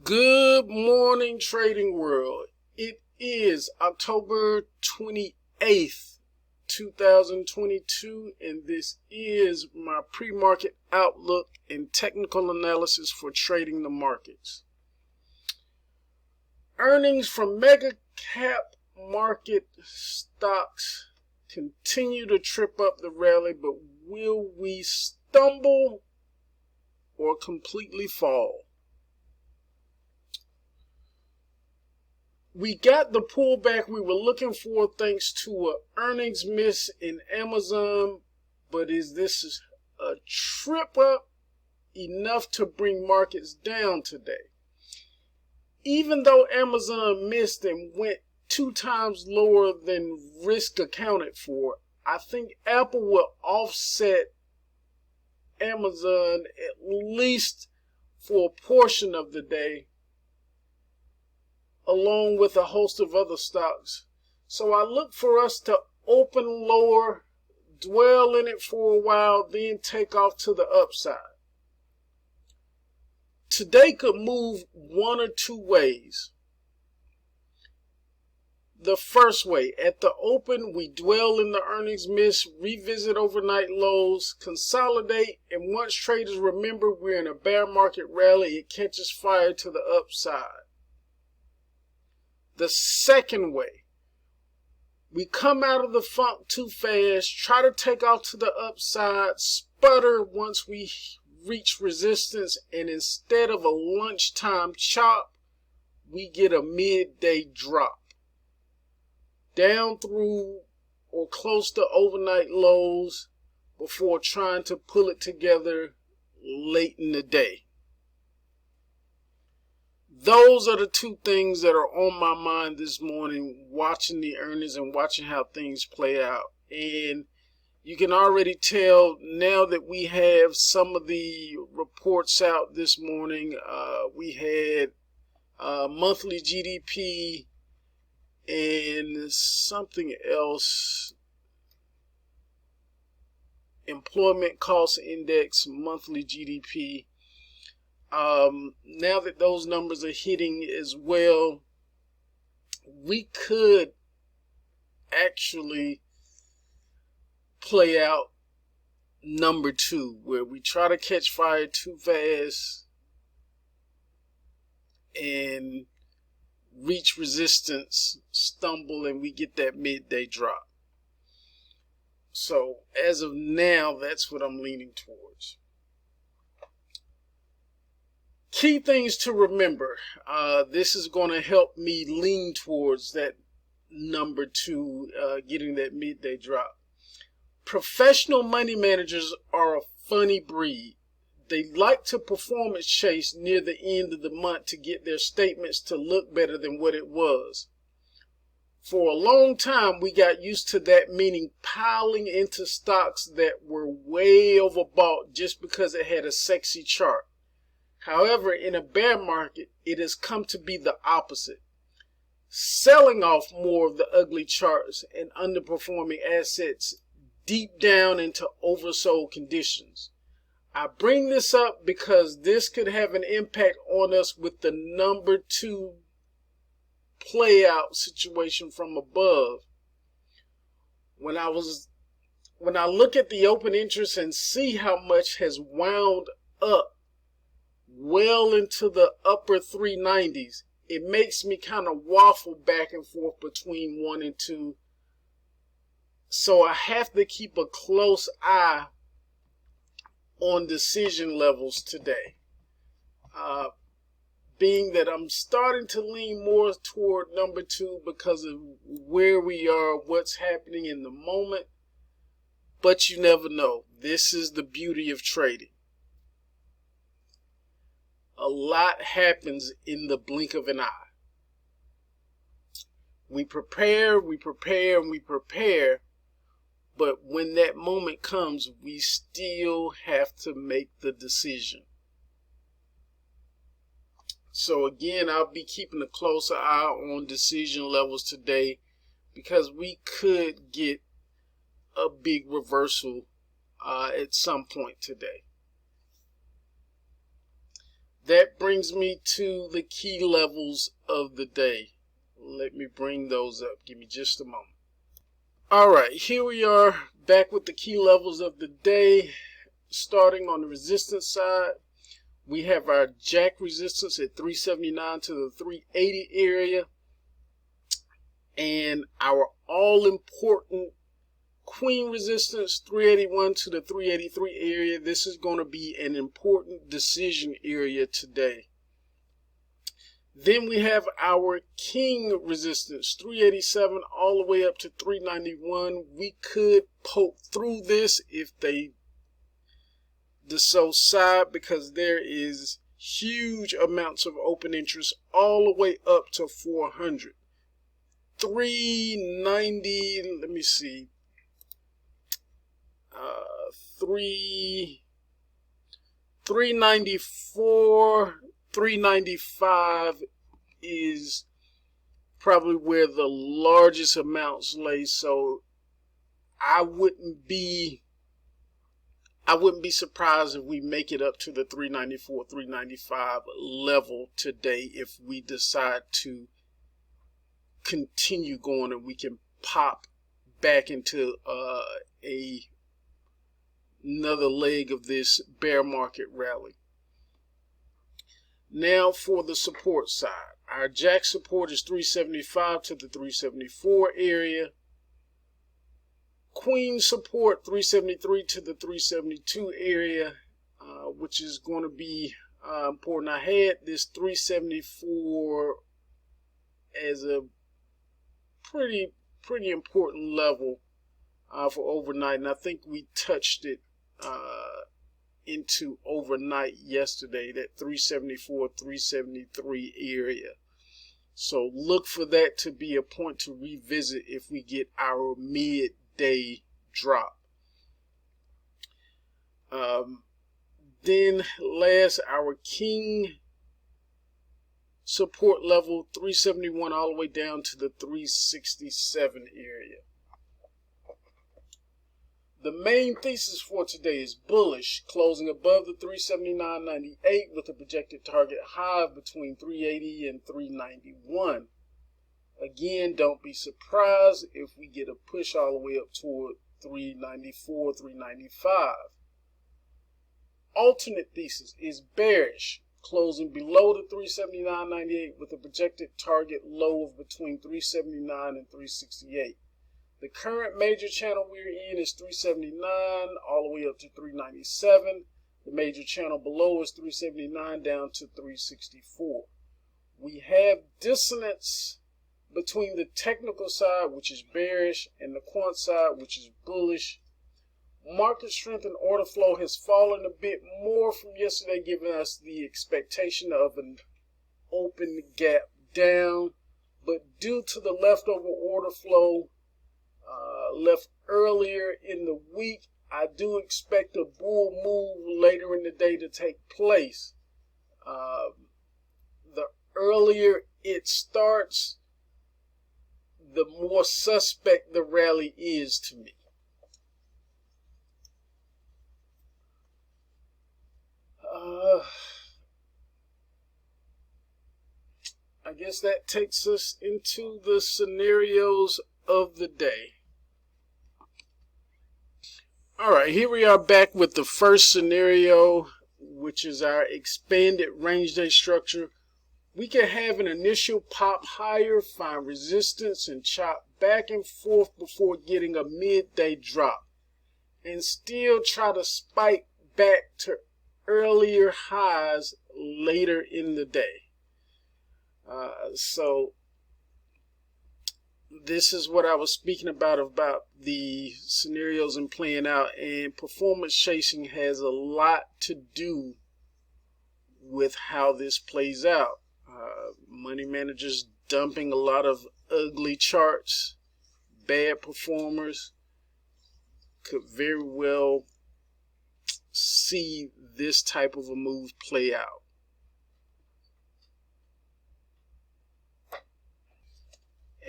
Good morning, trading world. It is October 28th, 2022, and this is my pre-market outlook and technical analysis for trading the markets. Earnings from mega cap market stocks continue to trip up the rally, but will we stumble or completely fall? We got the pullback we were looking for thanks to an earnings miss in Amazon, but is this a trip up enough to bring markets down today? Even though Amazon missed and went 2 times lower than risk accounted for, I think Apple will offset Amazon at least for a portion of the day, along with a host of other stocks. So I look for us to open lower, dwell in it for a while, then take off to the upside. Today could move one or two ways. The first way, at the open, we dwell in the earnings miss, revisit overnight lows, consolidate, and once traders remember we're in a bear market rally, it catches fire to the upside. The second way, we come out of the funk too fast, try to take off to the upside, sputter once we reach resistance, and instead of a lunchtime chop, we get a midday drop down through or close to overnight lows before trying to pull it together late in the day. Those are the two things that are on my mind this morning, watching the earnings and watching how things play out. And you can already tell now that we have some of the reports out this morning. We had monthly GDP and something else, employment cost index, monthly GDP. Now that those numbers are hitting as well, we could actually play out number 2, where we try to catch fire too fast and reach resistance, stumble, and we get that midday drop. So as of now, that's what I'm leaning towards. Key things to remember. This is going to help me lean towards that number 2, getting that midday drop. Professional money managers are a funny breed. They like to performance chase near the end of the month to get their statements to look better than what it was. For a long time, we got used to that, meaning piling into stocks that were way overbought just because it had a sexy chart. However, in a bear market, it has come to be the opposite. Selling off more of the ugly charts and underperforming assets deep down into oversold conditions. I bring this up because this could have an impact on us with the number 2 play out situation from above. When I look at the open interest and see how much has wound up well into the upper 390s, it makes me kind of waffle back and forth between 1 and 2. So I have to keep a close eye on decision levels today. Being that I'm starting to lean more toward number 2 because of where we are, what's happening in the moment. But you never know. This is the beauty of trading. A lot happens in the blink of an eye. We prepare, and we prepare, but when that moment comes, we still have to make the decision. So again, I'll be keeping a closer eye on decision levels today because we could get a big reversal at some point today. That brings me to the key levels of the day. Let me bring those up. Give me just a moment. All right, here we are back with the key levels of the day. Starting on the resistance side, we have our jack resistance at 379 to the 380 area, and our all-important queen resistance 381 to the 383 area. This is going to be an important decision area today. Then we have our king resistance 387 all the way up to 391. We could poke through this if they decide, because there is huge amounts of open interest all the way up to 400. 390, let me see, 394, 395 is probably where the largest amounts lay. So I wouldn't be surprised if we make it up to the 394, 395 level today if we decide to continue going and we can pop back into another leg of this bear market rally. Now for the support side. Our jack support is 375 to the 374 area. Queen support 373 to the 372 area, which is going to be important. I had this 374 as a pretty important level for overnight, and I think we touched it into overnight yesterday, that 374, 373 area. So look for that to be a point to revisit if we get our midday drop. Then last, our king support level 371 all the way down to the 367 area. The main thesis for today is bullish, closing above the 379.98 with a projected target high of between 380 and 391. Again, don't be surprised if we get a push all the way up toward 394, 395. Alternate thesis is bearish, closing below the 379.98 with a projected target low of between 379 and 368. The current major channel we're in is 379 all the way up to 397. The major channel below is 379 down to 364. We have dissonance between the technical side, which is bearish, and the quant side, which is bullish. Market strength and order flow has fallen a bit more from yesterday, giving us the expectation of an open gap down. But due to the leftover order flow left earlier in the week, I do expect a bull move later in the day to take place. The earlier it starts, the more suspect the rally is to me. I guess that takes us into the scenarios of the day. All right, here we are back with the first scenario, which is our expanded range day structure. We can have an initial pop higher, find resistance, and chop back and forth before getting a midday drop, and still try to spike back to earlier highs later in the day. So this is what I was speaking about the scenarios and playing out, and performance chasing has a lot to do with how this plays out. Money managers dumping a lot of ugly charts, bad performers could very well see this type of a move play out.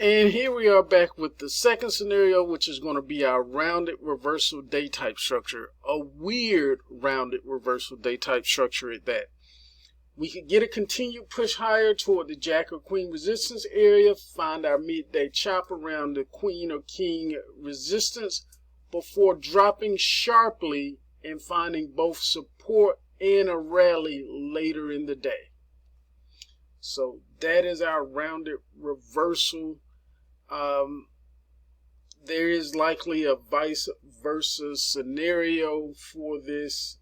And here we are back with the second scenario, which is going to be our rounded reversal day type structure. A weird rounded reversal day type structure at that. We could get a continued push higher toward the Jack or Queen resistance area, find our midday chop around the Queen or King resistance before dropping sharply and finding both support and a rally later in the day. So that is our rounded reversal. There is likely a vice versa scenario for this,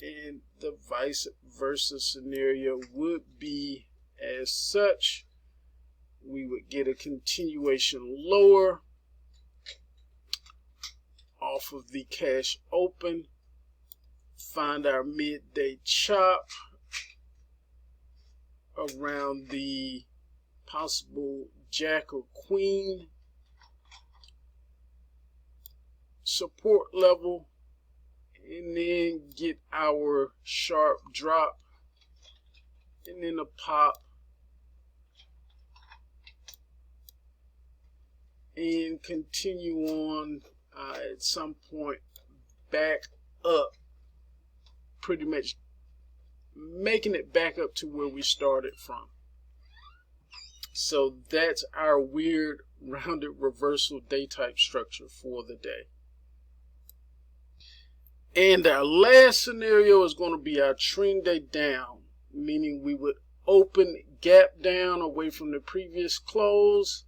and the vice versa scenario would be as such. We would get a continuation lower off of the cash open, find our midday chop around the possible Jack or Queen support level, and then get our sharp drop and then a pop, and continue on at some point back up, pretty much making it back up to where we started from. So that's our weird rounded reversal day type structure for the day. And our last scenario is going to be our trend day down, meaning we would open gap down away from the previous close,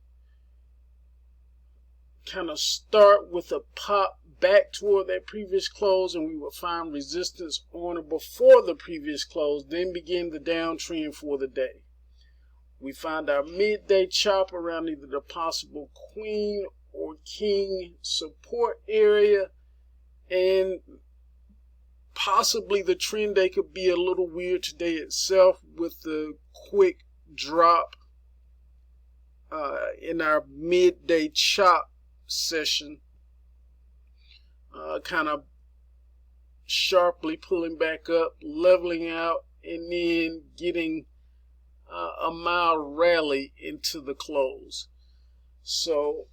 kind of start with a pop back toward that previous close, and we would find resistance on or before the previous close, then begin the downtrend for the day. We find our midday chop around either the possible Queen or King support area, and possibly the trend day could be a little weird today itself with the quick drop in our midday chop session, kind of sharply pulling back up, leveling out, and then getting a mild rally into the close. So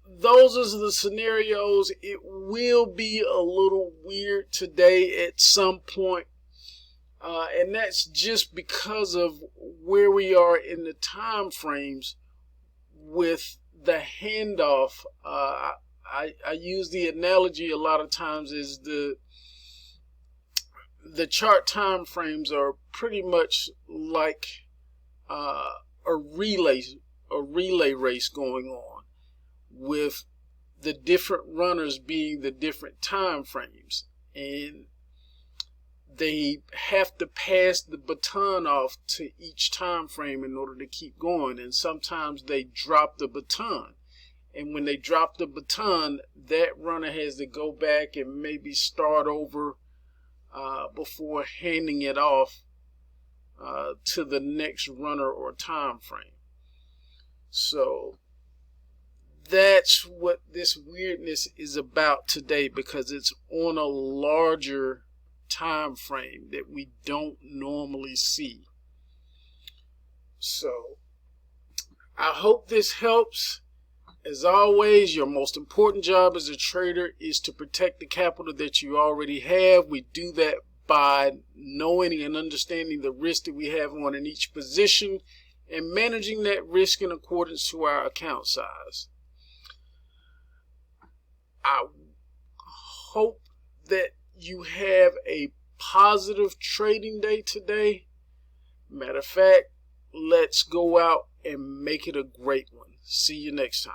those are the scenarios. It will be a little weird today at some point, and that's just because of where we are in the time frames with the handoff. I use the analogy a lot of times is the chart time frames are pretty much like a relay race going on, with the different runners being the different time frames, and they have to pass the baton off to each time frame in order to keep going. And sometimes they drop the baton, and when they drop the baton, that runner has to go back and maybe start over before handing it off to the next runner or time frame. So that's what this weirdness is about today, because it's on a larger time frame that we don't normally see. So I hope this helps. As always, your most important job as a trader is to protect the capital that you already have. We do that by knowing and understanding the risk that we have on in each position and managing that risk in accordance to our account size. I hope that you have a positive trading day today. Matter of fact, let's go out and make it a great one. See you next time.